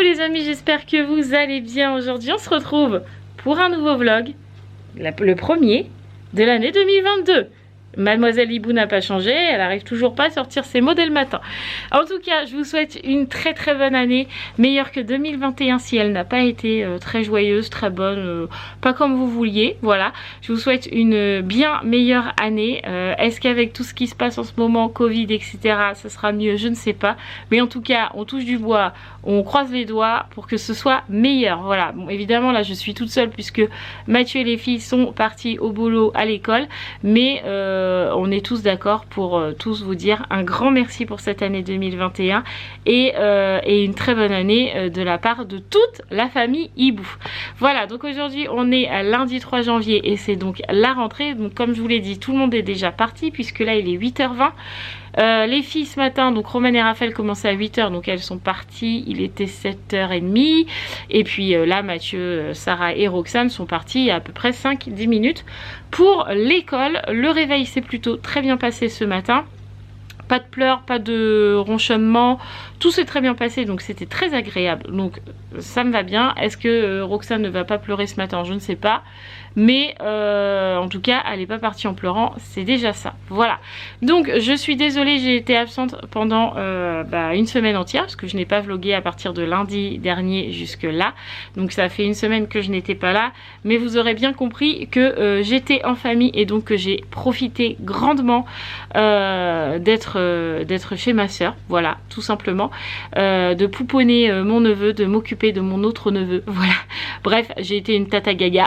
les amis, j'espère que vous allez bien. Aujourd'hui on se retrouve pour un nouveau vlog, le premier de l'année 2022. Mademoiselle Hibou n'a pas changé, elle arrive toujours pas à sortir ses mots dès le matin. En tout cas, je vous souhaite une très très bonne année, meilleure que 2021 si elle n'a pas été très joyeuse, très bonne, pas comme vous vouliez. Voilà, je vous souhaite une bien meilleure année. Est-ce qu'avec tout ce qui se passe en ce moment, Covid, etc., ça sera mieux? Je ne sais pas. Mais en tout cas, on touche du bois, on croise les doigts pour que ce soit meilleur. Voilà, bon, évidemment là je suis toute seule puisque Mathieu et les filles sont partis au boulot, à l'école, mais on est tous d'accord pour tous vous dire un grand merci pour cette année 2021 et une très bonne année de la part de toute la famille Hibou. Voilà, donc aujourd'hui on est à lundi 3 janvier et c'est donc la rentrée. Donc comme je vous l'ai dit, tout le monde est déjà parti puisque là il est 8h20. Les filles ce matin, donc Romane et Raphaël commençaient à 8h, donc elles sont parties, il était 7h30. Et puis là, Mathieu, Sarah et Roxane sont partis il y a à peu près 5-10 minutes pour l'école. Le réveil s'est plutôt très bien passé ce matin. Pas de pleurs, pas de ronchonnement, tout s'est très bien passé, donc c'était très agréable. Donc ça me va bien. Est-ce que Roxane ne va pas pleurer ce matin? Je ne sais pas. Mais en tout cas, elle n'est pas partie en pleurant, c'est déjà ça. Voilà. Donc je suis désolée, j'ai été absente pendant une semaine entière, parce que je n'ai pas vlogué à partir de lundi dernier jusque là. Donc ça fait une semaine que je n'étais pas là. Mais vous aurez bien compris que j'étais en famille et donc que j'ai profité grandement d'être chez ma soeur. Voilà, tout simplement. De pouponner mon neveu, de m'occuper de mon autre neveu. Voilà. Bref, j'ai été une tata gaga.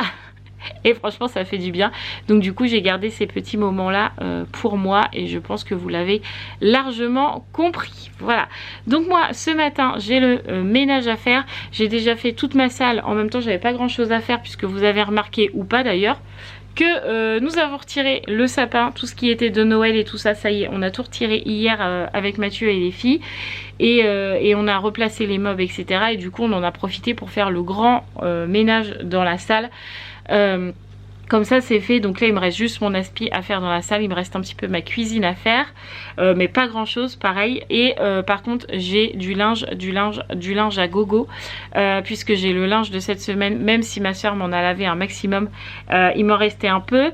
Et franchement ça fait du bien. Donc du coup j'ai gardé ces petits moments là pour moi. Et je pense que vous l'avez largement compris. Voilà. Donc moi ce matin j'ai le ménage à faire. J'ai déjà fait toute ma salle. En même temps j'avais pas grand chose à faire, puisque vous avez remarqué, ou pas d'ailleurs, que nous avons retiré le sapin, tout ce qui était de Noël et tout ça. Ça y est, on a tout retiré hier avec Mathieu et les filles. Et on a replacé les meubles, etc. Et du coup on en a profité pour faire le grand ménage dans la salle. Comme ça c'est fait. Donc là il me reste juste mon aspi à faire dans la salle. Il me reste un petit peu ma cuisine à faire, mais pas grand chose, pareil. Et par contre j'ai du linge à gogo, puisque j'ai le linge de cette semaine. Même si ma soeur m'en a lavé un maximum, il m'en restait un peu.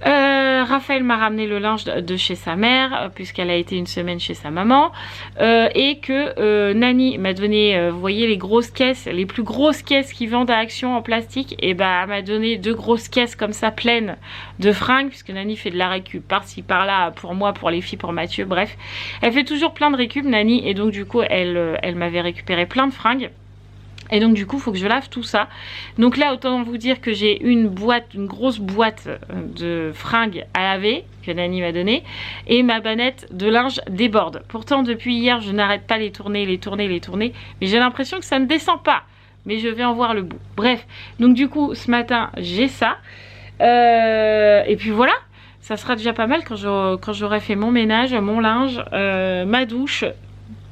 Raphaël m'a ramené le linge de chez sa mère, puisqu'elle a été une semaine chez sa maman, et que Nani m'a donné, vous voyez les grosses caisses, les plus grosses caisses qui vendent à Action en plastique, et bah elle m'a donné 2 grosses caisses comme ça pleines de fringues, puisque Nani fait de la récup par-ci par-là pour moi, pour les filles, pour Mathieu, bref elle fait toujours plein de récup Nani, et donc du coup elle m'avait récupéré plein de fringues. Et donc du coup il faut que je lave tout ça. Donc là autant vous dire que j'ai une grosse boîte de fringues à laver que Nani m'a donné, et ma bannette de linge déborde. Pourtant depuis hier je n'arrête pas les tourner, mais j'ai l'impression que ça ne descend pas. Mais je vais en voir le bout. Bref, donc du coup ce matin j'ai ça. Et puis voilà, ça sera déjà pas mal quand j'aurai fait mon ménage, mon linge, ma douche.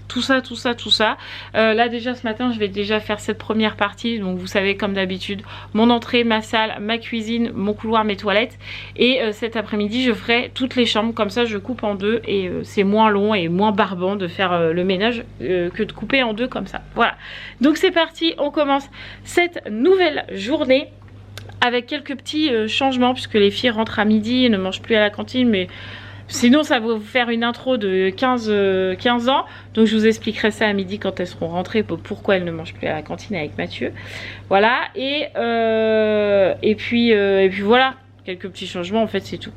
Tout ça. Là déjà ce matin je vais déjà faire cette première partie. Donc vous savez, comme d'habitude, mon entrée, ma salle, ma cuisine, mon couloir, mes toilettes. Et cet après-midi je ferai toutes les chambres. Comme ça je coupe en deux et c'est moins long et moins barbant de faire le ménage que de couper en deux comme ça. Voilà, donc c'est parti, on commence cette nouvelle journée avec quelques petits changements, puisque les filles rentrent à midi et ne mangent plus à la cantine. Mais sinon ça va vous faire une intro de 15 ans. Donc je vous expliquerai ça à midi quand elles seront rentrées, pourquoi elles ne mangent plus à la cantine avec Mathieu. Voilà, et puis voilà, quelques petits changements, en fait c'est tout.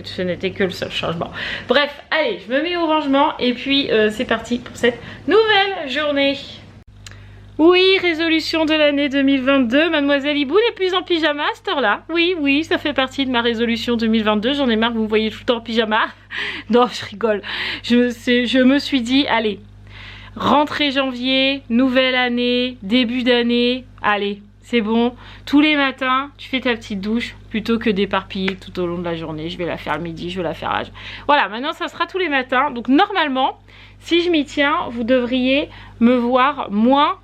Ce n'était que le seul changement. Bref, allez, je me mets au rangement et puis c'est parti pour cette nouvelle journée. Oui, résolution de l'année 2022, Mademoiselle Hibou n'est plus en pyjama à cette heure-là. Oui, ça fait partie de ma résolution 2022. J'en ai marre, vous me voyez tout le temps en pyjama. Non, je rigole. Je me suis dit, allez, rentrée janvier, nouvelle année, début d'année, allez, c'est bon. Tous les matins, tu fais ta petite douche plutôt que d'éparpiller tout au long de la journée. Je vais la faire le midi, je vais la faire là. Voilà, maintenant ça sera tous les matins. Donc normalement, si je m'y tiens, vous devriez me voir moins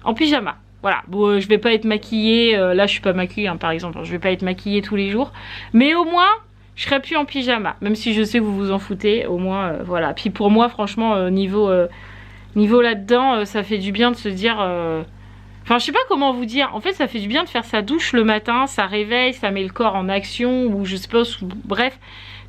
en pyjama. Voilà, bon, je vais pas être maquillée, là je suis pas maquillée par exemple, je vais pas être maquillée tous les jours, mais au moins je serai plus en pyjama, même si je sais que vous vous en foutez, au moins voilà. Puis pour moi franchement niveau Niveau là-dedans, ça fait du bien de se dire... Enfin, je sais pas comment vous dire. En fait, ça fait du bien de faire sa douche le matin. Ça réveille, ça met le corps en action. Ou je sais pas, bref,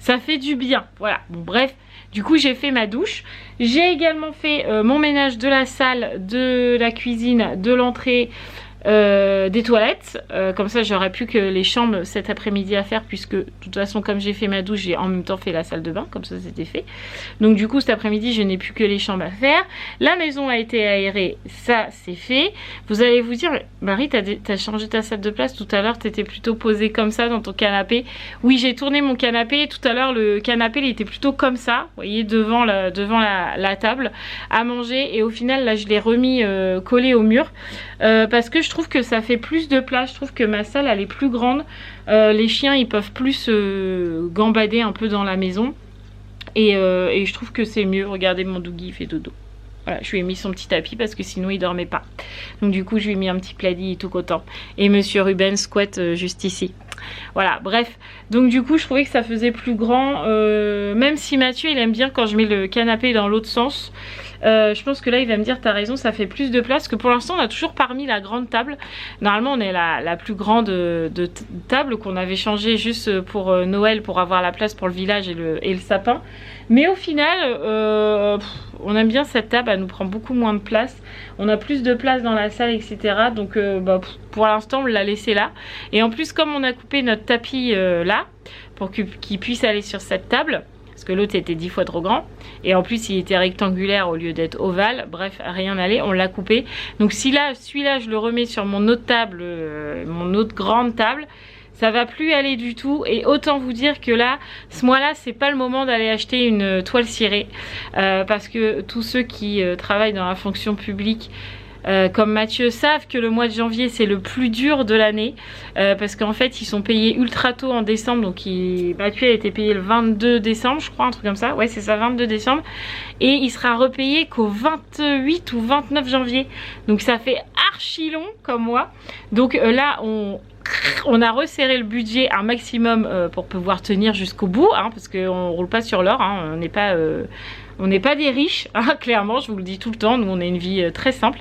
ça fait du bien. Voilà, bon, bref. Du coup, j'ai fait ma douche. J'ai également fait mon ménage de la salle, de la cuisine, de l'entrée, des toilettes. Comme ça, j'aurais plus que les chambres cet après-midi à faire, puisque de toute façon, comme j'ai fait ma douche, j'ai en même temps fait la salle de bain. Comme ça, c'était fait. Donc du coup, cet après-midi, je n'ai plus que les chambres à faire. La maison a été aérée. Ça, c'est fait. Vous allez vous dire, Marie, t'as changé ta salle de place. Tout à l'heure, t'étais plutôt posée comme ça dans ton canapé. Oui, j'ai tourné mon canapé. Tout à l'heure, le canapé, il était plutôt comme ça. Vous voyez, devant la table à manger. Et au final, là, je l'ai remis collé au mur. Parce que je trouve que ça fait plus de place. Je trouve que ma salle, elle est plus grande. Les chiens, ils peuvent plus gambader un peu dans la maison. Et je trouve que c'est mieux. Regardez, mon Dougie, il fait dodo. Voilà, je lui ai mis son petit tapis parce que sinon il dormait pas. Donc du coup, je lui ai mis un petit pladi et tout content. Et Monsieur Ruben squatte juste ici. Voilà, bref. Donc du coup, je trouvais que ça faisait plus grand. Même si Mathieu, il aime bien quand je mets le canapé dans l'autre sens. Je pense que là, il va me dire, t'as raison, ça fait plus de place. Que pour l'instant, on a toujours parmi la grande table. Normalement, on est la plus grande de table qu'on avait changé juste pour Noël, pour avoir la place pour le village et le sapin. Mais au final, on aime bien cette table, elle nous prend beaucoup moins de place. On a plus de place dans la salle, etc. Donc pour l'instant, on l'a laissé là. Et en plus, comme on a coupé notre tapis là, pour qu'il puisse aller sur cette table, parce que l'autre était 10 fois trop grand, et en plus il était rectangulaire au lieu d'être ovale, bref, rien n'allait, on l'a coupé. Donc si là, celui-là, je le remets sur mon autre table, mon autre grande table, ça va plus aller du tout. Et autant vous dire que là, ce mois-là, c'est pas le moment d'aller acheter une toile cirée, parce que tous ceux qui travaillent dans la fonction publique, comme Mathieu, savent que le mois de janvier c'est le plus dur de l'année, parce qu'en fait ils sont payés ultra tôt en décembre. Donc Mathieu a été payé le 22 décembre, je crois, un truc comme ça. Ouais, c'est ça, 22 décembre. Et il sera repayé qu'au 28 ou 29 janvier. Donc ça fait archi long comme moi. Donc là, on a resserré le budget un maximum pour pouvoir tenir jusqu'au bout, hein, parce qu'on roule pas sur l'or, hein, on n'est pas des riches, hein, clairement, je vous le dis tout le temps. Nous, on a une vie très simple.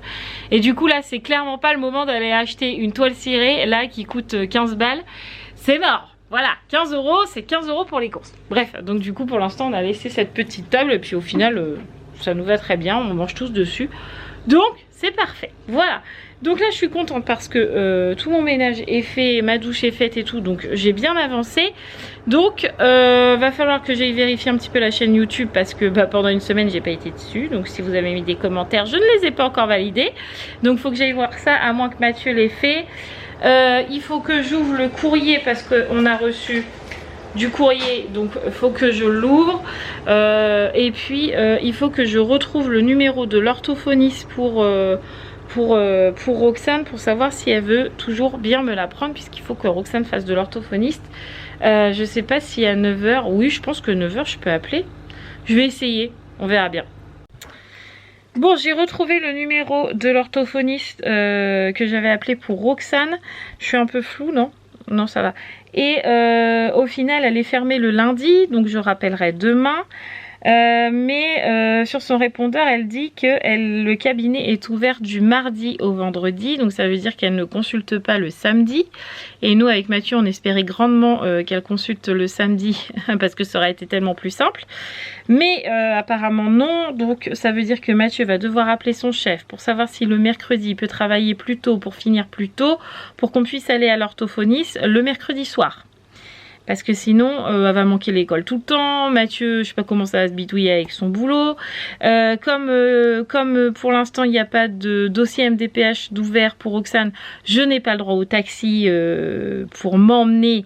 Et du coup, là, c'est clairement pas le moment d'aller acheter une toile cirée, là, qui coûte 15 balles. C'est mort. Voilà, 15 €, c'est 15 € pour les courses. Bref, donc du coup, pour l'instant, on a laissé cette petite table. Et puis au final, ça nous va très bien. On mange tous dessus. Donc, c'est parfait. Voilà. Donc là, je suis contente parce que tout mon ménage est fait, ma douche est faite et tout. Donc, j'ai bien avancé. Donc, va falloir que j'aille vérifier un petit peu la chaîne YouTube parce que pendant une semaine, j'ai pas été dessus. Donc, si vous avez mis des commentaires, je ne les ai pas encore validés. Donc, il faut que j'aille voir ça, à moins que Mathieu l'ait fait. Il faut que j'ouvre le courrier parce qu'on a reçu du courrier, donc il faut que je l'ouvre, et puis il faut que je retrouve le numéro de l'orthophoniste pour Roxane, pour savoir si elle veut toujours bien me la prendre, puisqu'il faut que Roxane fasse de l'orthophoniste. Je sais pas si à 9 h, oui, je pense que 9 h je peux appeler, je vais essayer, on verra bien. Bon, j'ai retrouvé le numéro de l'orthophoniste que j'avais appelé pour Roxane. Je suis un peu floue, non? Non, ça va. Et au final, elle est fermée le lundi, donc je rappellerai demain. Mais sur son répondeur, elle dit que le cabinet est ouvert du mardi au vendredi. Donc ça veut dire qu'elle ne consulte pas le samedi. Et nous, avec Mathieu, on espérait grandement qu'elle consulte le samedi parce que ça aurait été tellement plus simple. Mais apparemment non. Donc ça veut dire que Mathieu va devoir appeler son chef pour savoir si le mercredi il peut travailler plus tôt pour finir plus tôt, pour qu'on puisse aller à l'orthophoniste le mercredi soir. Parce que sinon, elle va manquer l'école tout le temps. Mathieu, je sais pas comment ça va se bidouiller avec son boulot. Comme pour l'instant, il n'y a pas de dossier MDPH d'ouvert pour Roxane, je n'ai pas le droit au taxi pour m'emmener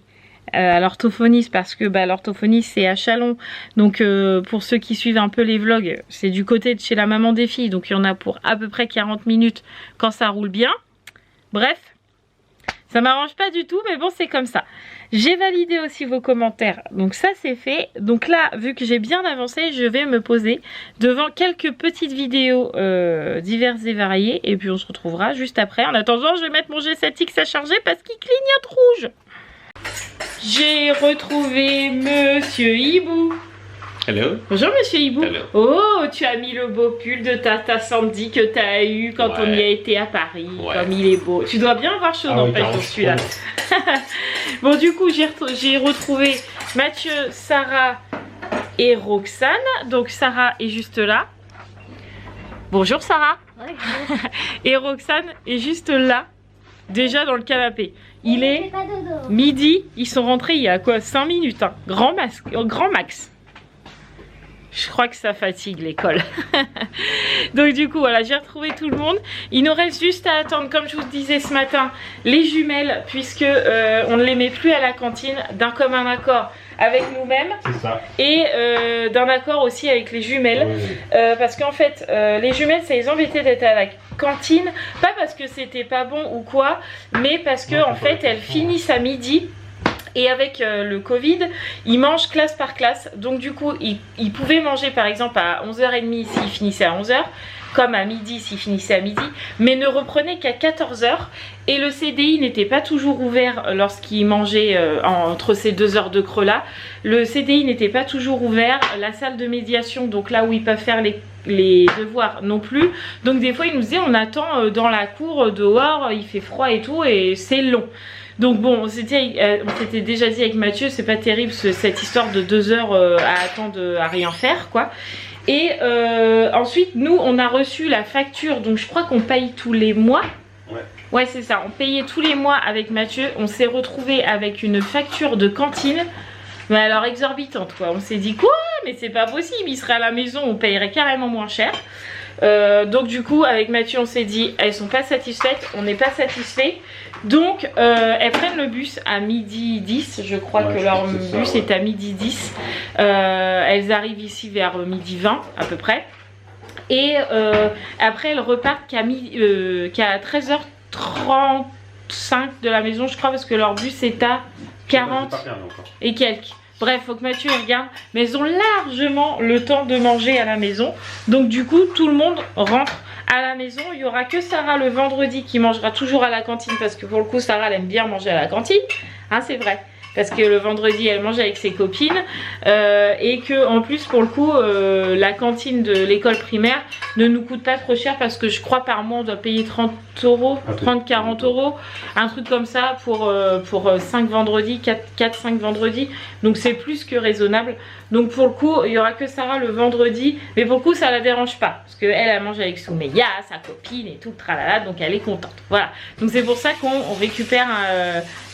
à l'orthophoniste, parce que l'orthophoniste c'est à Chalon. Donc pour ceux qui suivent un peu les vlogs, c'est du côté de chez la maman des filles. Donc il y en a pour à peu près 40 minutes quand ça roule bien. Bref, ça m'arrange pas du tout, mais bon, c'est comme ça. J'ai validé aussi vos commentaires, donc ça c'est fait. Donc là, vu que j'ai bien avancé, je vais me poser devant quelques petites vidéos diverses et variées. Et puis on se retrouvera juste après. En attendant, je vais mettre mon G7X à charger parce qu'il clignote rouge. J'ai retrouvé Monsieur Hibou. Hello. Bonjour Monsieur Hibou. Hello. Oh, tu as mis le beau pull de Tata Sandy que tu as eu quand on y a été à Paris. Ouais. Comme il est beau. Tu dois bien avoir chaud n'empêche dans celui-là. Bon, du coup, j'ai retrouvé Mathieu, Sarah et Roxane. Donc Sarah est juste là. Bonjour Sarah. Ouais, Et Roxane est juste là, déjà dans le canapé. Il est pas dodo. midi, ils sont rentrés il y a quoi 5 minutes, hein. Grand max. Je crois que ça fatigue l'école. Donc du coup, voilà, j'ai retrouvé tout le monde. Il nous reste juste à attendre, comme je vous disais ce matin, les jumelles, puisque on ne les met plus à la cantine, d'un commun accord avec nous-mêmes. C'est ça. Et d'un accord aussi avec les jumelles. Parce qu'en fait, les jumelles, ça les embêtait d'être à la cantine. Pas parce que c'était pas bon ou quoi, mais parce que en fait, elles finissent à midi. Et avec le Covid, ils mangent classe par classe. Donc du coup, ils pouvaient manger par exemple à 11h30 s'ils finissaient à 11h. Comme à midi s'ils finissaient à midi. Mais ne reprenaient qu'à 14h. Et le CDI n'était pas toujours ouvert lorsqu'ils mangeaient entre ces 2 heures de creux là. Le CDI n'était pas toujours ouvert. La salle de médiation, donc là où ils peuvent faire les devoirs non plus. Donc des fois ils nous disaient on attend dans la cour dehors, il fait froid et tout et c'est long. Donc bon, on s'était déjà dit avec Mathieu, c'est pas terrible cette histoire de 2 heures à attendre à rien faire quoi. Et ensuite nous on a reçu la facture, donc je crois qu'on paye tous les mois. Ouais c'est ça, on payait tous les mois avec Mathieu. On s'est retrouvé avec une facture de cantine. Mais alors exorbitante quoi, on s'est dit quoi, mais c'est pas possible, il serait à la maison, on payerait carrément moins cher. Donc du coup avec Mathieu on s'est dit elles sont pas satisfaites, on n'est pas satisfait. Donc elles prennent le bus à midi 10, je crois que leur bus est à midi 10. Elles arrivent ici vers midi 20 à peu près. Et après elles repartent qu'à 13h35 de la maison je crois, parce que leur bus est à 40 et quelques. Bref, faut que Mathieu regarde, mais elles ont largement le temps de manger à la maison. Donc du coup, tout le monde rentre à la maison. Il n'y aura que Sarah le vendredi qui mangera toujours à la cantine, parce que pour le coup, Sarah elle aime bien manger à la cantine. Hein, c'est vrai. Parce que le vendredi, elle mange avec ses copines. Et que en plus, pour le coup, la cantine de l'école primaire ne nous coûte pas trop cher. Parce que je crois par mois, on doit payer 30 euros, 30-40 euros. Un truc comme ça pour 5 vendredis, 4-5 vendredis. Donc c'est plus que raisonnable. Donc pour le coup, il n'y aura que Sarah le vendredi. Mais pour le coup, ça la dérange pas. Parce qu'elle, elle mange avec Soumeya, sa copine et tout, tralala. Donc elle est contente. Voilà. Donc c'est pour ça qu'on récupère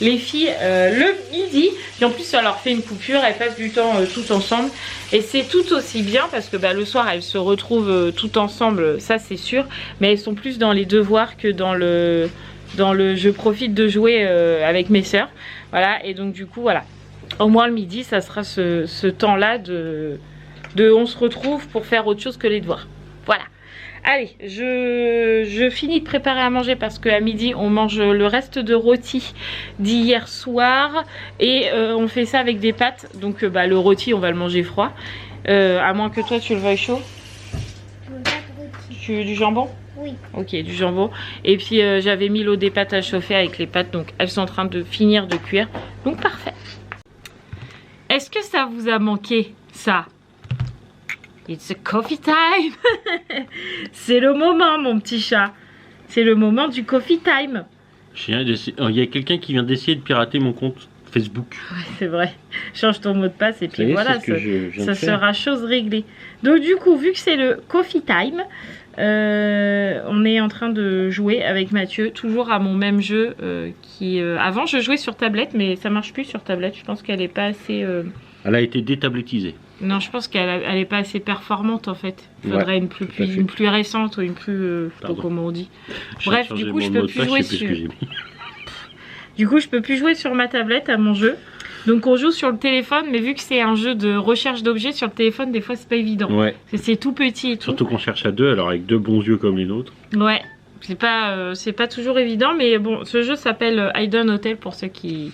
les filles le midi. Puis en plus, ça leur fait une coupure. Elles passent du temps toutes ensemble. Et c'est tout aussi bien parce que le soir, elles se retrouvent toutes ensemble. Ça, c'est sûr. Mais elles sont plus dans les devoirs que dans le je profite de jouer avec mes sœurs. Voilà. Et donc du coup, voilà. Au moins le midi, ça sera ce temps-là de on se retrouve pour faire autre chose que les devoirs. Voilà. Allez, je finis de préparer à manger parce qu'à midi, on mange le reste de rôti d'hier soir. Et on fait ça avec des pâtes. Donc le rôti, on va le manger froid. À moins que toi, tu le veuilles chaud. Tu veux du jambon? Oui. Ok, du jambon. Et puis j'avais mis l'eau des pâtes à chauffer avec les pâtes. Donc elles sont en train de finir de cuire. Donc parfait. Est-ce que ça vous a manqué, ça? It's a coffee time. C'est le moment, mon petit chat. C'est le moment du coffee time. Il y a quelqu'un qui vient d'essayer de pirater mon compte Facebook. Ouais, c'est vrai. Change ton mot de passe et puis voilà, ça faire. sera chose réglée. Donc du coup, vu que c'est le coffee time, on est en train de jouer avec Mathieu, toujours à mon même jeu qui... avant, je jouais sur tablette, mais ça marche plus sur tablette. Je pense qu'elle est pas assez... Elle a été détablettisée. Non, je pense qu'elle est pas assez performante en fait. Il faudrait une plus récente ou une plus... je sais pas comment on dit. Bref, du coup, je peux plus jouer sur... Du coup, je peux plus jouer sur ma tablette à mon jeu. Donc on joue sur le téléphone, mais vu que c'est un jeu de recherche d'objets sur le téléphone, des fois c'est pas évident. Ouais. Parce que c'est tout petit et tout. Surtout qu'on cherche à deux, alors avec deux bons yeux comme les nôtres. Ouais, c'est pas toujours évident, mais bon, ce jeu s'appelle Hidden Hotel pour ceux qui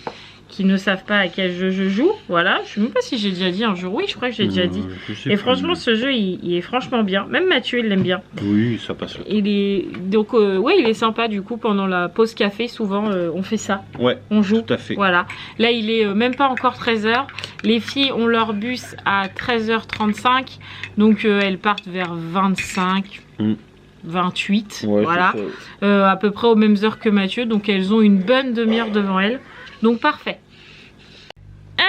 qui ne savent pas à quel jeu je joue. Voilà, je sais même pas si j'ai déjà dit un jour. Oui, je crois que j'ai déjà dit. Et franchement, ce jeu, il est franchement bien. Même Mathieu, il l'aime bien. Oui, ça passe. Donc, ouais, il est sympa. Du coup, pendant la pause café, souvent, on fait ça. Ouais, on joue. tout à fait. Voilà. Là, il est même pas encore 13h. Les filles ont leur bus à 13h35. Donc, elles partent vers 25. 28, ouais, voilà, à peu près aux mêmes heures que Mathieu, donc elles ont une bonne demi-heure devant elles, donc parfait.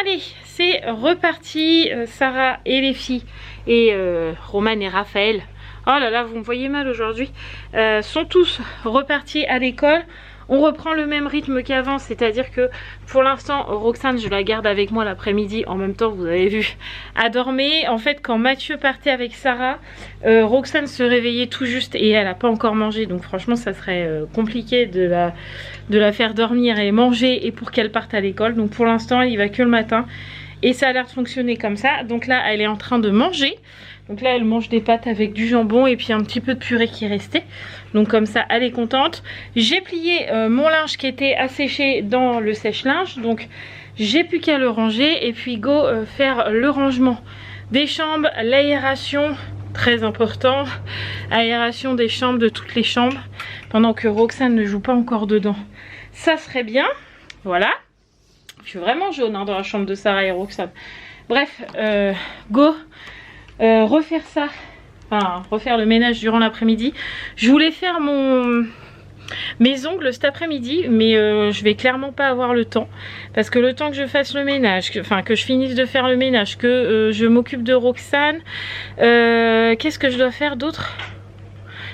Allez, c'est reparti, Sarah et les filles, et Roman et Raphaël, oh là là, vous me voyez mal aujourd'hui, sont tous repartis à l'école. On reprend le même rythme qu'avant, c'est-à-dire que pour l'instant, Roxane, je la garde avec moi l'après-midi. En même temps, vous avez vu, à dormir. En fait, quand Mathieu partait avec Sarah, Roxane se réveillait tout juste et elle n'a pas encore mangé. Donc franchement, ça serait compliqué de la faire dormir et manger et pour qu'elle parte à l'école. Donc pour l'instant, elle y va que le matin. Et ça a l'air de fonctionner comme ça. Donc là, elle est en train de manger. Donc là, elle mange des pâtes avec du jambon et puis un petit peu de purée qui est resté. Donc comme ça, elle est contente. J'ai plié mon linge qui était asséché dans le sèche-linge. Donc j'ai plus qu'à le ranger et puis go faire le rangement des chambres, l'aération, très important. Aération des chambres, de toutes les chambres. Pendant que Roxane ne joue pas encore dedans. Ça serait bien. Voilà. Je suis vraiment jaune hein, dans la chambre de Sarah et Roxane. Bref, go. Refaire ça, enfin refaire le ménage durant l'après-midi. Je voulais faire mes ongles cet après-midi, mais je vais clairement pas avoir le temps. Parce que le temps que je fasse le ménage, que je finisse de faire le ménage, que je m'occupe de Roxane, qu'est-ce que je dois faire d'autre?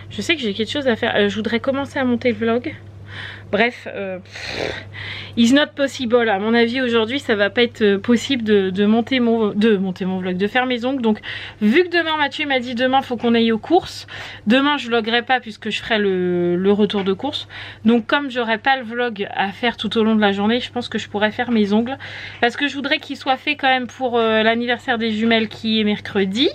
Je sais que j'ai quelque chose à faire. Je voudrais commencer à monter le vlog. Bref, it's not possible. À mon avis, aujourd'hui, ça va pas être possible de monter mon vlog, de faire mes ongles. Donc, vu que demain, Mathieu m'a dit demain, faut qu'on aille aux courses. Demain, je vloguerai pas puisque je ferai le retour de course. Donc, comme j'aurai pas le vlog à faire tout au long de la journée, je pense que je pourrais faire mes ongles. Parce que je voudrais qu'il soit fait quand même pour l'anniversaire des jumelles qui est mercredi.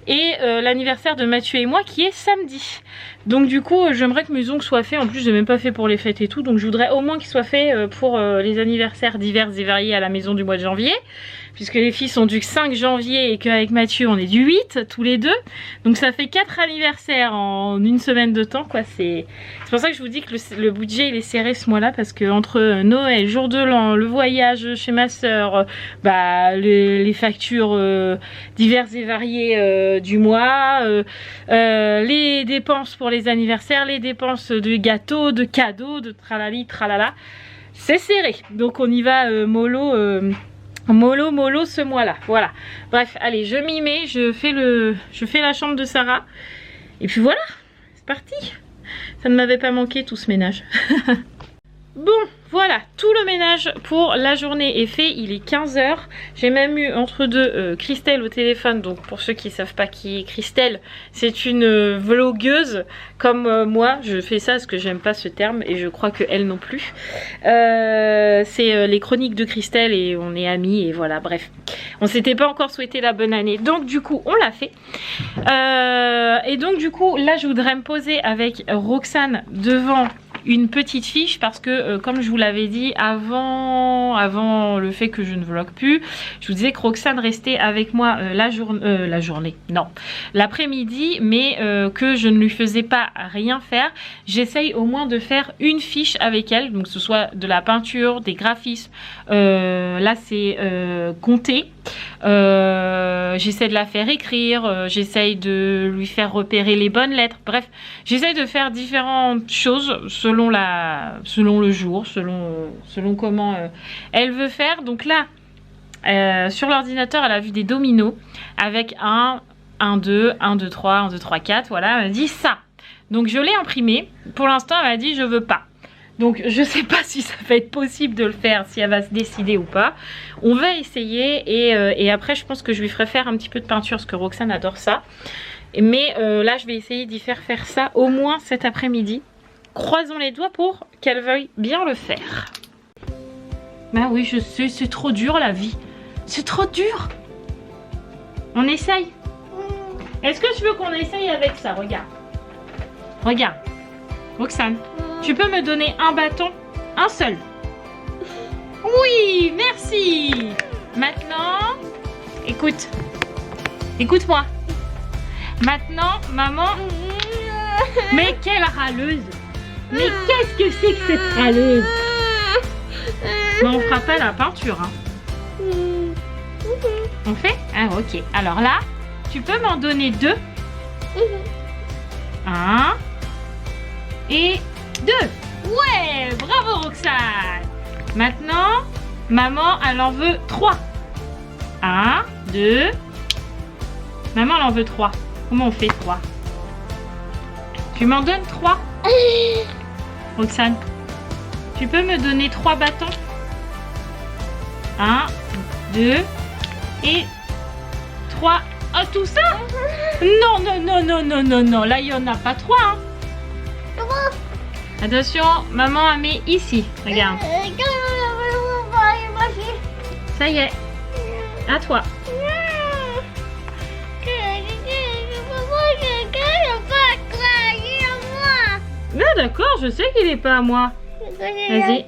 Et l'anniversaire de Mathieu et moi qui est samedi. Donc du coup j'aimerais que mes ongles soient faits. En plus je n'ai même pas fait pour les fêtes et tout. Donc je voudrais au moins qu'ils soient faits pour les anniversaires divers et variés à la maison du mois de janvier. Puisque les filles sont du 5 janvier et qu'avec Mathieu on est du 8 tous les deux. Donc ça fait 4 anniversaires en une semaine de temps quoi. C'est pour ça que je vous dis que le budget il est serré ce mois là. Parce que entre Noël, jour de l'an, le voyage chez ma soeur, les factures diverses et variées du mois, les dépenses pour les anniversaires, les dépenses de gâteaux, de cadeaux, de tralali tralala. C'est serré. Donc on y va mollo ce mois là, voilà. Bref, allez, je m'y mets, je fais la chambre de Sarah. Et puis voilà, c'est parti. Ça ne m'avait pas manqué tout ce ménage. Bon, voilà, tout le ménage pour la journée est fait, il est 15 h. J'ai même eu entre deux Christelle au téléphone. Donc pour ceux qui ne savent pas qui est Christelle, c'est une vlogueuse comme moi. Je fais ça parce que j'aime pas ce terme et je crois que elle non plus. C'est les chroniques de Christelle et on est amis et voilà, bref. On s'était pas encore souhaité la bonne année, donc du coup on l'a fait. Et donc du coup là je voudrais me poser avec Roxane devant une petite fiche parce que comme je vous l'avais dit avant le fait que je ne vlogue plus, je vous disais que Roxane restait avec moi l'après-midi, mais que je ne lui faisais pas rien faire. J'essaye au moins de faire une fiche avec elle, donc que ce soit de la peinture, des graphismes, là c'est compter. J'essaie de la faire écrire, j'essaye de lui faire repérer les bonnes lettres, bref, j'essaye de faire différentes choses selon le jour, selon comment elle veut faire. Donc là, sur l'ordinateur, elle a vu des dominos avec 1, 2, 1, 2, 3, 1, 2, 3, 4, voilà, elle a dit ça. Donc je l'ai imprimé, pour l'instant elle m'a dit je veux pas. Donc je sais pas si ça va être possible de le faire, si elle va se décider ou pas. On va essayer et après je pense que je lui ferai faire un petit peu de peinture parce que Roxane adore ça. Mais là je vais essayer d'y faire ça au moins cet après-midi. Croisons les doigts pour qu'elle veuille bien le faire. Bah oui je sais, c'est trop dur la vie. C'est trop dur. On essaye. Est-ce que tu veux qu'on essaye avec ça? Regarde. Regarde. Roxane. Tu peux me donner un bâton? Un seul. Oui, merci. Maintenant, écoute. Écoute-moi. Maintenant, maman... Mais quelle râleuse! Mais qu'est-ce que c'est que cette râleuse? Mais on fera pas la peinture, hein. On fait? Ah, ok. Alors là, tu peux m'en donner 2. 1 et 2. Ouais, bravo Roxane. Maintenant, maman, elle en veut 3. 1, 2. Maman, elle en veut 3. Comment on fait 3? Tu m'en donnes 3. Roxane, tu peux me donner 3 bâtons? 1, 2 et 3. Ah, tout ça? Non, non, non, non, non, non, non. Là, il n'y en a pas 3. Hein. Attention, maman a mis ici. Regarde. Ça y est. À toi. Ah, d'accord, je sais qu'il n'est pas à moi. Vas-y.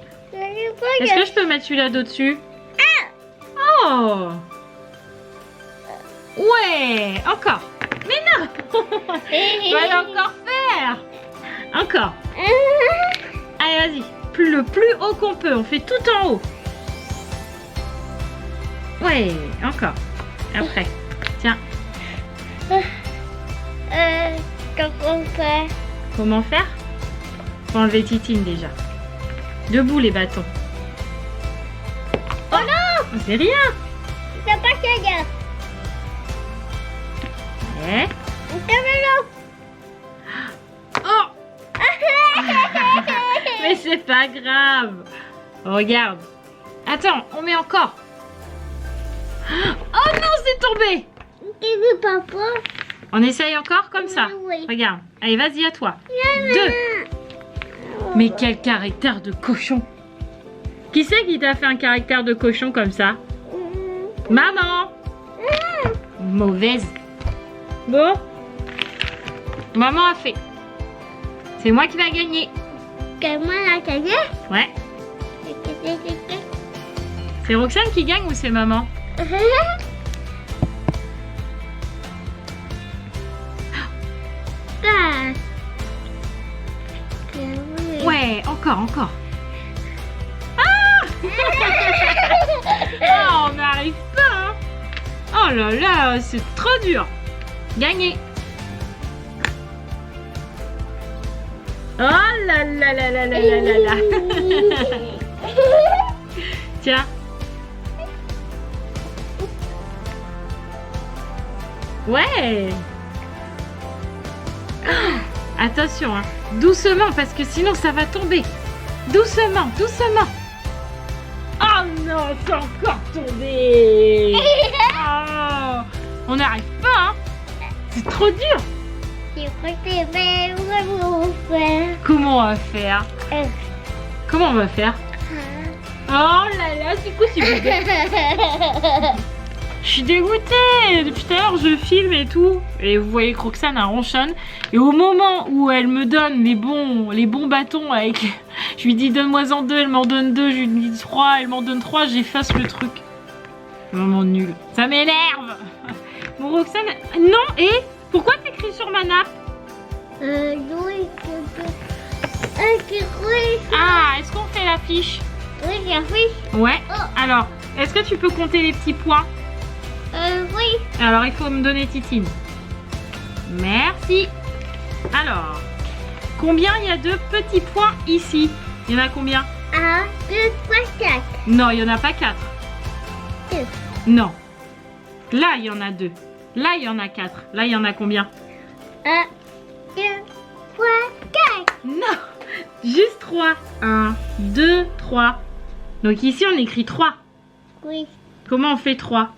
Est-ce que je peux mettre celui-là dessus? Oh! Ouais, encore. Mais non! Tu vas encore faire. Encore. Allez, vas-y. Le plus haut qu'on peut. On fait tout en haut. Ouais, encore. Après. Tiens. Comment faire? Comment faire? Faut enlever Titine déjà. Debout les bâtons. Oh non! C'est rien. C'est pas ça, gars. Ouais. C'est Oh! Mais c'est pas grave. Regarde. Attends, on met encore. Oh non, c'est tombé. Qu'est-ce que papa? On essaye encore comme ça. Oui. Regarde. Allez, vas-y à toi. 2. Mais quel caractère de cochon. Qui c'est qui t'a fait un caractère de cochon comme ça? Maman. Mauvaise. Bon. Maman a fait. C'est moi qui va gagner. Comment la gagné? Ouais. C'est Roxane qui gagne ou c'est maman? Ouais, encore, encore. Ah! Ah, on n'arrive pas, hein. Oh là là, c'est trop dur. Gagné. Oh là là là là là là là là. Tiens. Ouais. Attention, hein. Doucement parce que sinon ça va tomber. Doucement, doucement. Oh non, c'est encore tombé. Oh, on n'arrive pas, hein. C'est trop dur. Comment on va faire? Comment on va faire? Oh là là, c'est quoi, c'est Je suis dégoûtée. Depuis tout à l'heure, je filme et tout. Et vous voyez que Roxane a ronchonne. Et au moment où elle me donne les bons bâtons avec... Je lui dis donne-moi-en 2, elle m'en donne 2. Je lui dis 3, elle m'en donne 3. J'efface le truc. Vraiment nul. Ça m'énerve. Bon, Roxane... Non, et pourquoi t'écris sur ma nappe? Ah, est-ce qu'on fait l'affiche? Oui, j'affiche. Ouais. Oh. Alors, est-ce que tu peux compter les petits points? Oui. Alors, il faut me donner Titine. Merci. Alors, combien il y a de petits points ici? Il y en a combien? 1, 2, 3, 4. Non, il n'y en a pas 4. 2. Non. Là, il y en a 2. Là, il y en a 4. Là, il y en a combien? 1, 2, 3, 4. Non. Juste 3. 1, 2, 3. Donc ici, on écrit 3. Oui. Comment on fait 3?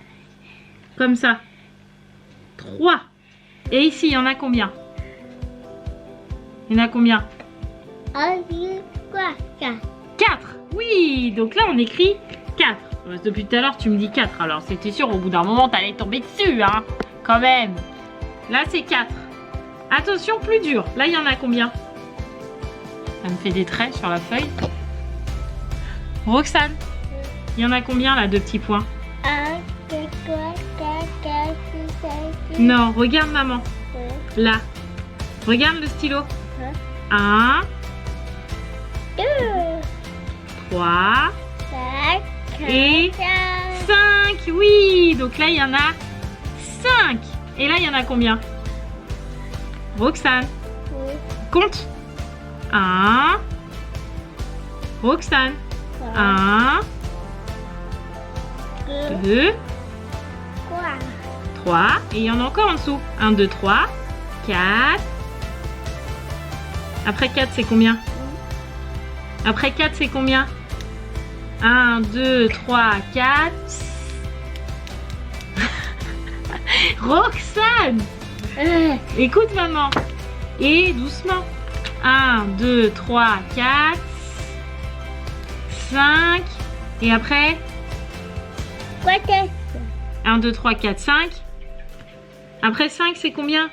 Comme ça. 3. Et ici, il y en a combien? Il y en a combien? 1, 2, 3, 4. 4. Oui, donc là, on écrit 4. Depuis tout à l'heure, tu me dis 4. Alors, c'était sûr, au bout d'un moment, t'allais tomber dessus, hein. Quand même. Là, c'est 4. Attention, plus dur. Là, il y en a combien? Ça me fait des traits sur la feuille. Roxane, Il y en a combien là de petits points? 1, 2, 3, 4, 5, 6, 7, 8. Non, regarde maman. Là. Regarde le stylo. 1, 2, 3 4, et 5. Oui, donc là il y en a 5. Et là il y en a combien? Roxane, compte. 1. Roxane. 1, 2, 3. Et il y en a encore en dessous. 1, 2, 3, 4. Après 4, c'est combien? Après 4, c'est combien? 1, 2, 3, 4. Roxane! Écoute maman. Et doucement. 1, 2, 3, 4. 5. Et après? 1, 2, 3, 4, 5. Après 5, c'est combien?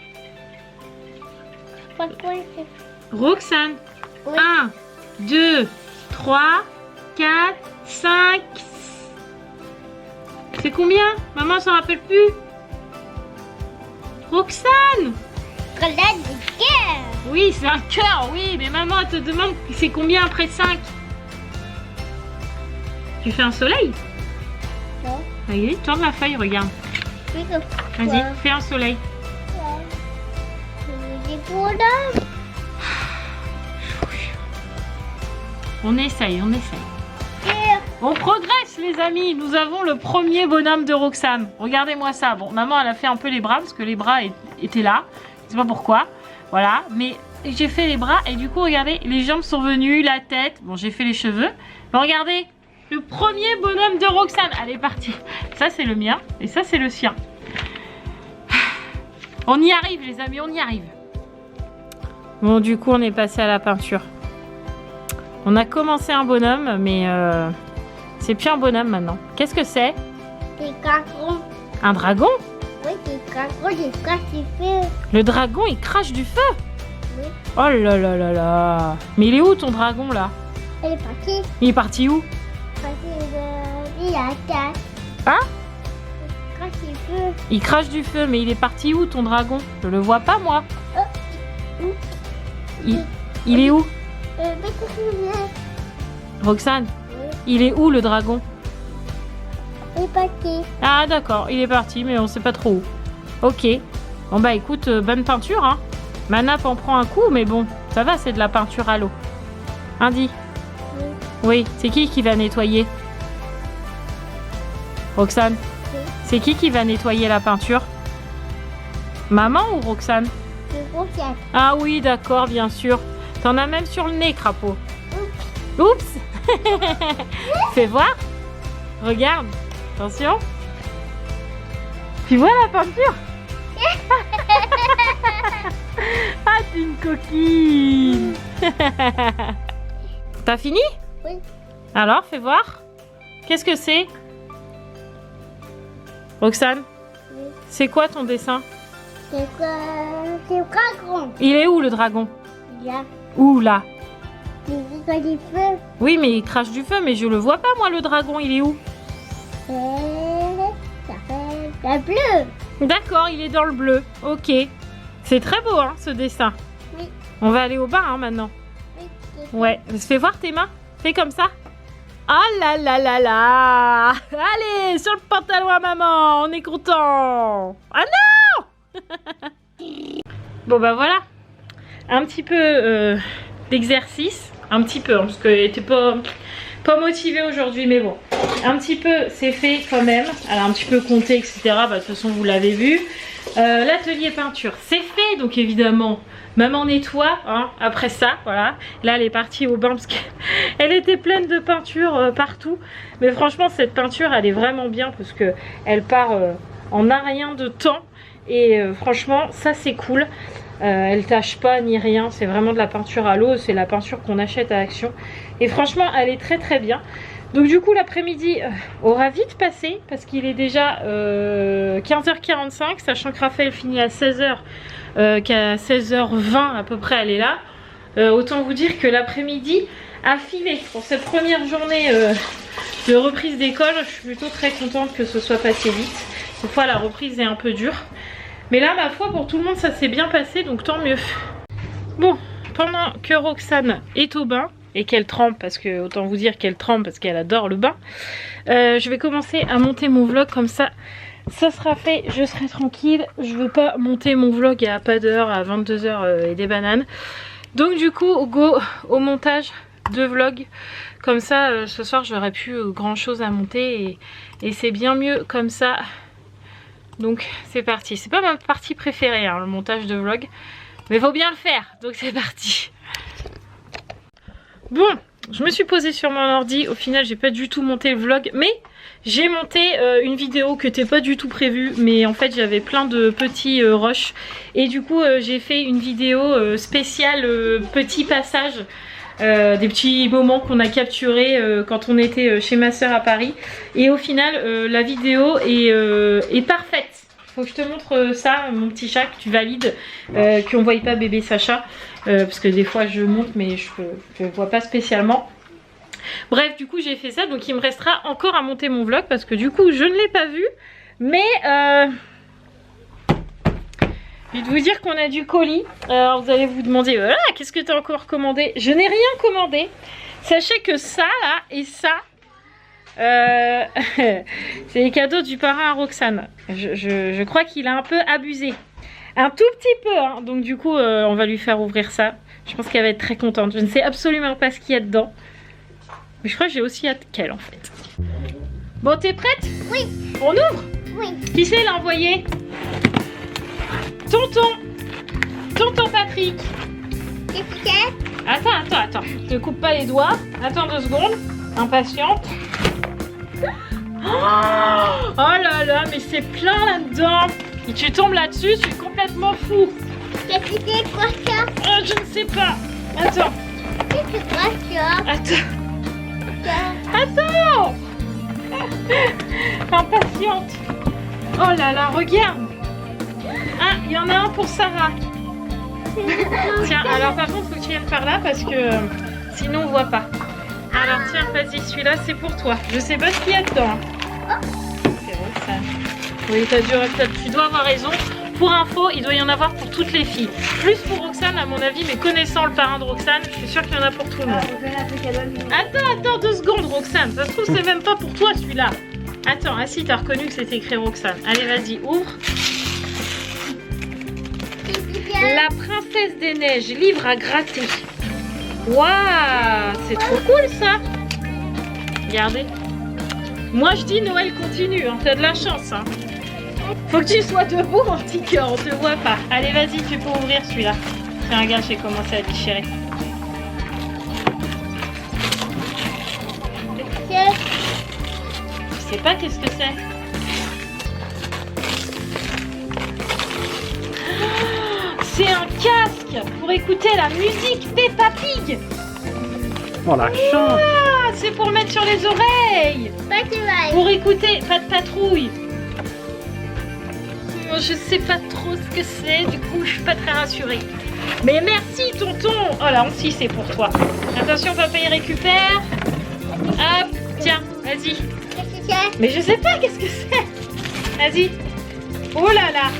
Roxane. Oui. 1, 2, 3, 4, 5. C'est combien? Maman s'en rappelle plus. Roxane. Oui, c'est un cœur, oui. Mais maman, elle te demande c'est combien après 5? Tu fais un soleil? Allez, tourne la feuille, regarde. Vas-y, fais un soleil. On essaye, on essaye. On progresse les amis. Nous avons le premier bonhomme de Roxane. Regardez-moi ça. Bon, maman elle a fait un peu les bras parce que les bras étaient là. Je sais pas pourquoi. Voilà, mais j'ai fait les bras et du coup regardez, les jambes sont venues, la tête. Bon, j'ai fait les cheveux. Mais regardez, le premier bonhomme de Roxane. Allez, parti. Ça c'est le mien et ça c'est le sien. On y arrive les amis, on y arrive. Bon, du coup on est passé à la peinture. On a commencé un bonhomme, mais c'est plus un bonhomme maintenant. Qu'est-ce que c'est? Des dragons. Un dragon? Oui, des dragons, des craches du feu. Le dragon, il crache du feu? Oui. Oh là là là là! Mais il est où ton dragon là? Elle est partie. Il est parti où? Il a quatre. Hein? Il crache du feu. Il crache du feu, mais il est parti où ton dragon? Je le vois pas moi. Il est où? Roxane, il est où le dragon? Il est parti. Ah d'accord, il est parti, mais on sait pas trop où. Ok. Bon bah écoute, bonne peinture hein. Manap en prend un coup, mais bon, ça va, c'est de la peinture à l'eau. Indy. Oui, c'est qui va nettoyer? Roxane. Oui. C'est qui va nettoyer la peinture? Maman ou Roxane? C'est Roxane. Ah oui, d'accord, bien sûr. T'en as même sur le nez, crapaud. Oups. Fais voir. Regarde. Attention. Tu vois la peinture? Ah, t'es une coquine. T'as fini? Oui. Alors, fais voir. Qu'est-ce que c'est? Roxane, Oui. c'est quoi ton dessin? C'est quoi? C'est le dragon. Il est où le dragon? Là. Où là? Il crache du feu. Oui, mais il crache du feu, mais je le vois pas moi le dragon, il est où? Ça fait la bleue. D'accord, il est dans le bleu. Ok. C'est très beau hein, ce dessin. Oui. On va aller au bain hein, maintenant. Oui. Ouais, fais voir tes mains. Fais comme ça. Ah là là là là. Allez, sur le pantalon à maman, on est content. Ah non. Bon bah voilà. Un petit peu d'exercice. Un petit peu, hein, parce qu'elle était pas motivée aujourd'hui, mais bon. Un petit peu, c'est fait quand même. Elle a un petit peu compté, etc. Bah, de toute façon, vous l'avez vu. L'atelier peinture, c'est fait. Donc évidemment, maman nettoie hein, après ça. Voilà. Là, elle est partie au bain parce qu'elle était pleine de peinture partout. Mais franchement, cette peinture, elle est vraiment bien parce que elle part en un rien de temps. Et franchement, ça, c'est cool. Elle tâche pas ni rien, c'est vraiment de la peinture à l'eau, c'est la peinture qu'on achète à Action et franchement elle est très très bien. Donc du coup l'après-midi aura vite passé parce qu'il est déjà 15h45, sachant que Raphaël finit à 16h, qu'à 16h20 à peu près elle est là. Autant vous dire que l'après-midi à filer pour cette première journée de reprise d'école. Je suis plutôt très contente que ce soit passé vite. Des fois la reprise est un peu dure. Mais là, ma foi, pour tout le monde, ça s'est bien passé, donc tant mieux. Bon, pendant que Roxane est au bain et qu'elle trempe, parce que autant vous dire qu'elle trempe parce qu'elle adore le bain, je vais commencer à monter mon vlog comme ça. Ça sera fait, je serai tranquille. Je veux pas monter mon vlog à pas d'heure, à 22 h et des bananes. Donc du coup, go au montage de vlog. Comme ça, ce soir, j'aurai plus grand chose à monter et c'est bien mieux comme ça. Donc c'est parti. C'est pas ma partie préférée, hein, le montage de vlog. Mais faut bien le faire, donc c'est parti. Bon, je me suis posée sur mon ordi. Au final, j'ai pas du tout monté le vlog, mais j'ai monté une vidéo qui n'était pas du tout prévue. Mais en fait, j'avais plein de petits rushs. Et du coup, j'ai fait une vidéo spéciale petit passage. Des petits moments qu'on a capturés quand on était chez ma soeur à Paris. Et au final, la vidéo est parfaite. Faut que je te montre ça, mon petit chat, que tu valides, qu'on ne voyait pas bébé Sacha. Parce que des fois je monte mais je vois pas spécialement. Bref, du coup j'ai fait ça, donc il me restera encore à monter mon vlog parce que du coup je ne l'ai pas vu. Mais je vais vous dire qu'on a du colis. Alors vous allez vous demander, voilà, qu'est-ce que tu as encore commandé? Je n'ai rien commandé. Sachez que ça là et ça, c'est les cadeaux du parrain à Roxane. Je crois qu'il a un peu abusé. Un tout petit peu, hein. Donc du coup on va lui faire ouvrir ça. Je pense qu'elle va être très contente. Je ne sais absolument pas ce qu'il y a dedans. Mais je crois que j'ai aussi hâte qu'elle en fait. Bon, t'es prête? Oui. On ouvre? Oui. Qui c'est l'a envoyé? Tonton Patrick. Qu'est-ce que c'est? Attends. Je te coupe pas les doigts. Attends 2 secondes. Impatiente. Oh là là, mais c'est plein là-dedans. Et tu tombes là-dessus, tu es complètement fou. Qu'est-ce que c'est quoi ça? Je ne sais pas. Attends. Qu'est-ce que c'est quoi ça? Attends. Impatiente. Oh là là, regarde. Ah, il y en a un pour Sarah. Tiens, alors par contre, faut que tu viennes par là parce que sinon on voit pas. Alors tiens, vas-y, celui-là c'est pour toi. Je sais pas ce qu'il y a dedans. C'est vrai ça. Oui, tu dois avoir raison. Pour info, il doit y en avoir pour toutes les filles. Plus pour Roxane, à mon avis, mais connaissant le parrain de Roxane, je suis sûre qu'il y en a pour tout le monde. Attends 2 secondes, Roxane. Ça se trouve, c'est même pas pour toi celui-là. Attends, ah si, t'as reconnu que c'était écrit Roxane. Allez, vas-y, ouvre. La princesse des neiges, livre à gratter. Waouh, c'est trop cool ça. Regardez. Moi je dis Noël continue, hein. T'as de la chance. Hein. Faut que tu sois debout mon petit cœur, on te voit pas. Allez vas-y, tu peux ouvrir celui-là. Tiens, regarde, j'ai commencé à déchirer. Je sais pas qu'est-ce que c'est. C'est un casque pour écouter la musique Peppa Pig. Oh la chance. Ah, c'est pour mettre sur les oreilles. Pas de mal. Pour écouter, pas de patrouille. Moi, je sais pas trop ce que c'est, du coup, je suis pas très rassurée. Mais merci, tonton. Oh là, aussi, c'est pour toi. Attention, papa, il récupère. Hop, tiens, vas-y. Qu'est-ce que c'est? Mais je sais pas, qu'est-ce que c'est? Vas-y. Oh là là.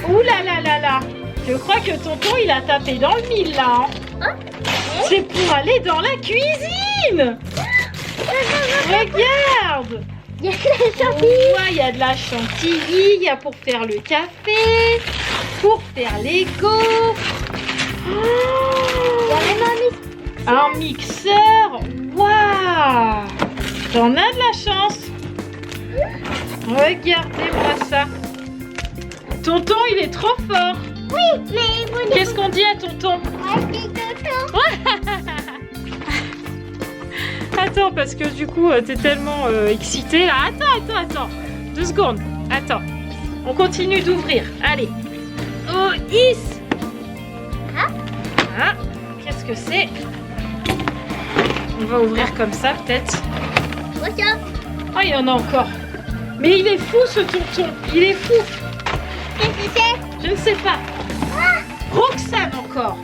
Oh là là là là. Je crois que tonton, il a tapé dans le mille, là. Hein. C'est pour aller dans la cuisine. Regarde. Il y a de la chantilly. Ouais, il y a de la chantilly, il y a pour faire le café, pour faire les gaufres. Il y a même Un mixeur. Waouh. T'en as de la chance. Regardez-moi ça. Tonton, il est trop fort. Oui, mais vous Qu'est-ce qu'on dit à tonton? Merci, tonton. Attends, parce que du coup, t'es tellement excitée là. Attends. 2 secondes. Attends. On continue d'ouvrir. Allez. Oh, is. Ah, qu'est-ce que c'est? On va ouvrir comme ça, peut-être. Voilà. Oh, il y en a encore. Mais il est fou, ce tonton. Il est fou. Qu'est-ce que c'est? Je ne sais pas. Roxane encore.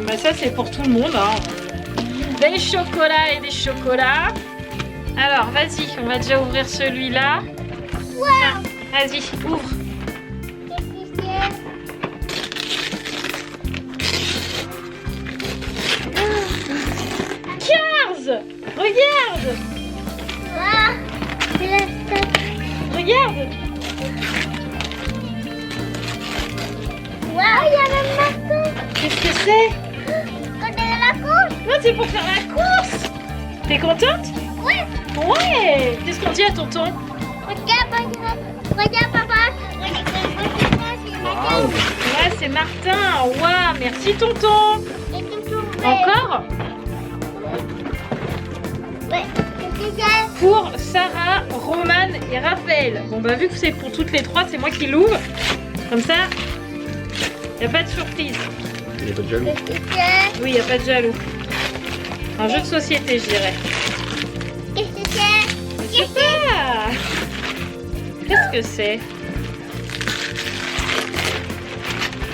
Bah ça c'est pour tout le monde. Hein. Des chocolats et des chocolats. Alors vas-y, on va déjà ouvrir celui-là. Tiens, vas-y, ouvre. Regarde! Regarde! Waouh, il y a même marteau. Qu'est-ce que c'est? Quand elle est la course. Non, c'est pour faire la course! T'es contente? Ouais. Ouais! Qu'est-ce qu'on dit à tonton? Regarde, papa. Waouh. Ouais, c'est Martin! Waouh! Merci tonton! Encore? Ouais. Qu'est-ce que c'est? Pour Sarah, Roman et Raphaël. Bon bah vu que c'est pour toutes les trois, c'est moi qui l'ouvre. Comme ça, il n'y a pas de surprise. Il n'y a pas de jaloux. Qu'est-ce que c'est? Oui, il n'y a pas de jaloux. Un jeu de société, je dirais. Qu'est-ce que c'est? Je sais pas. Qu'est-ce que c'est?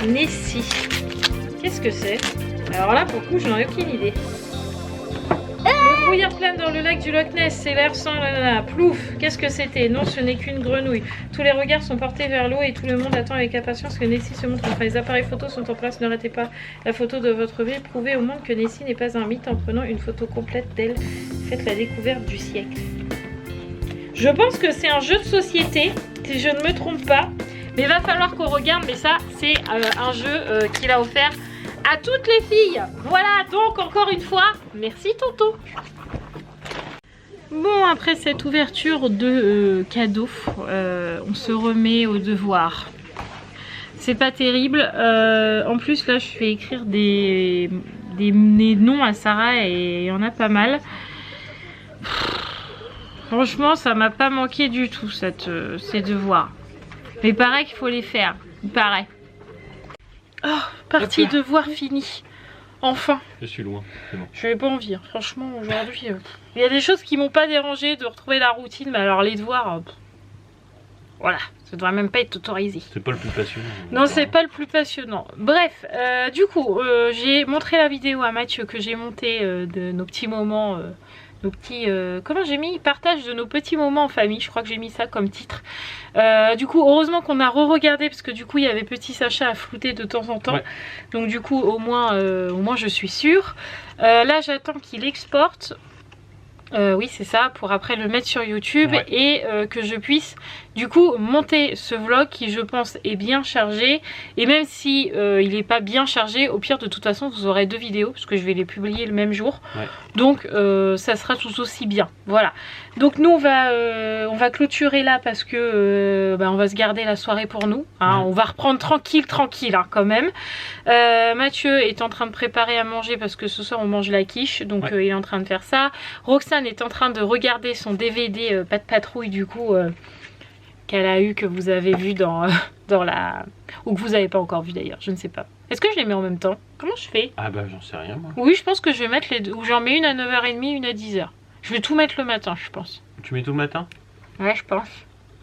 Nessie. Qu'est-ce que c'est? Alors là, pour le coup, je n'en ai aucune idée. Le brouillard plane dans le lac du Loch Ness, c'est l'air sans la plouf. Qu'est-ce que c'était? Non, ce n'est qu'une grenouille. Tous les regards sont portés vers l'eau et tout le monde attend avec impatience que Nessie se montre. Enfin, les appareils photos sont en place. Ne ratez pas la photo de votre vie. Prouvez au monde que Nessie n'est pas un mythe en prenant une photo complète d'elle. Faites la découverte du siècle. Je pense que c'est un jeu de société, si je ne me trompe pas. Mais il va falloir qu'on regarde. Mais ça, c'est un jeu qu'il a offert à toutes les filles. Voilà, donc encore une fois, merci tonton. Bon, après cette ouverture de cadeaux, on se remet au devoir. C'est pas terrible. En plus, là, je vais écrire des noms à Sarah et il y en a pas mal. Franchement, ça m'a pas manqué du tout, ces devoirs. Mais il paraît qu'il faut les faire. Il paraît. Oh, partie devoir finie. Enfin. Je suis loin, c'est bon. Je n'avais pas envie, hein. Franchement, aujourd'hui. Il y a des choses qui m'ont pas dérangé de retrouver la routine, mais alors les devoirs. Voilà, ça devrait même pas être autorisé. C'est pas le plus passionnant. Non, c'est pas le plus passionnant. Bref, du coup, j'ai montré la vidéo à Mathieu que j'ai montée de nos petits moments. Nos petits, comment j'ai mis? Partage de nos petits moments en famille, je crois que j'ai mis ça comme titre. Du coup, heureusement qu'on a re-regardé parce que du coup il y avait petit Sacha à flouter de temps en temps. Ouais. Donc du coup au moins je suis sûre. Là j'attends qu'il exporte. Oui c'est ça, pour après le mettre sur YouTube, ouais. Et que je puisse du coup monter ce vlog qui je pense est bien chargé. Et même si il n'est pas bien chargé, au pire de toute façon vous aurez 2 vidéos parce que je vais les publier le même jour. Ouais. Donc ça sera tout aussi bien. Voilà. Donc nous on va clôturer là parce que on va se garder la soirée pour nous. Hein. Ouais. On va reprendre tranquille hein, quand même. Mathieu est en train de préparer à manger parce que ce soir on mange la quiche. Donc ouais. Il est en train de faire ça. Roxane est en train de regarder son DVD Pas de patrouille du coup qu'elle a eu, que vous avez vu dans la... ou que vous n'avez pas encore vu d'ailleurs, je ne sais pas. Est-ce que je les mets en même temps? Comment je fais? Ah bah j'en sais rien moi. Oui je pense que je vais mettre les deux, ou j'en mets une à 9h30, une à 10h. Je vais tout mettre le matin je pense. Tu mets tout le matin? Ouais je pense.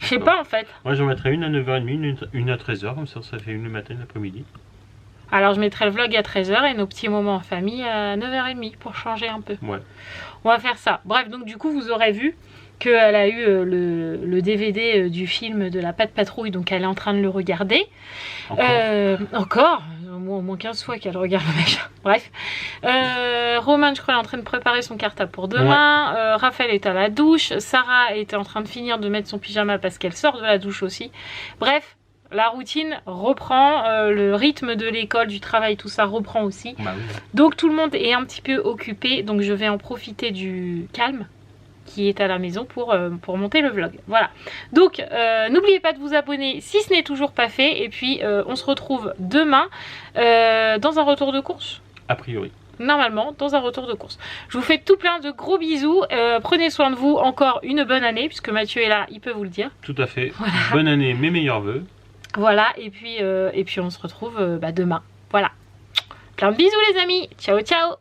Je sais pas en fait. Moi j'en mettrai une à 9h30, une à 13h, comme ça fait une le matin, une l'après-midi. Alors je mettrai le vlog à 13h et nos petits moments en famille à 9h30 pour changer un peu. Ouais. On va faire ça. Bref, donc du coup vous aurez vu qu'elle a eu le DVD du film de la Pas de patrouille, donc elle est en train de le regarder. Encore au moins 15 fois qu'elle regarde le machin. Bref. Roman, je crois, est en train de préparer son cartable pour demain. Ouais. Raphaël est à la douche. Sarah était en train de finir de mettre son pyjama parce qu'elle sort de la douche aussi. Bref. La routine reprend, le rythme de l'école, du travail, tout ça reprend aussi. Bah oui. Donc tout le monde est un petit peu occupé, donc je vais en profiter du calme qui est à la maison pour monter le vlog. Voilà. Donc n'oubliez pas de vous abonner si ce n'est toujours pas fait. Et puis on se retrouve demain dans un retour de course. A priori. Normalement dans un retour de course. Je vous fais tout plein de gros bisous. Prenez soin de vous. Encore une bonne année puisque Mathieu est là, il peut vous le dire. Tout à fait. Voilà. Bonne année, mes meilleurs vœux. Voilà, et puis on se retrouve demain. Voilà. Plein de bisous les amis. Ciao, ciao.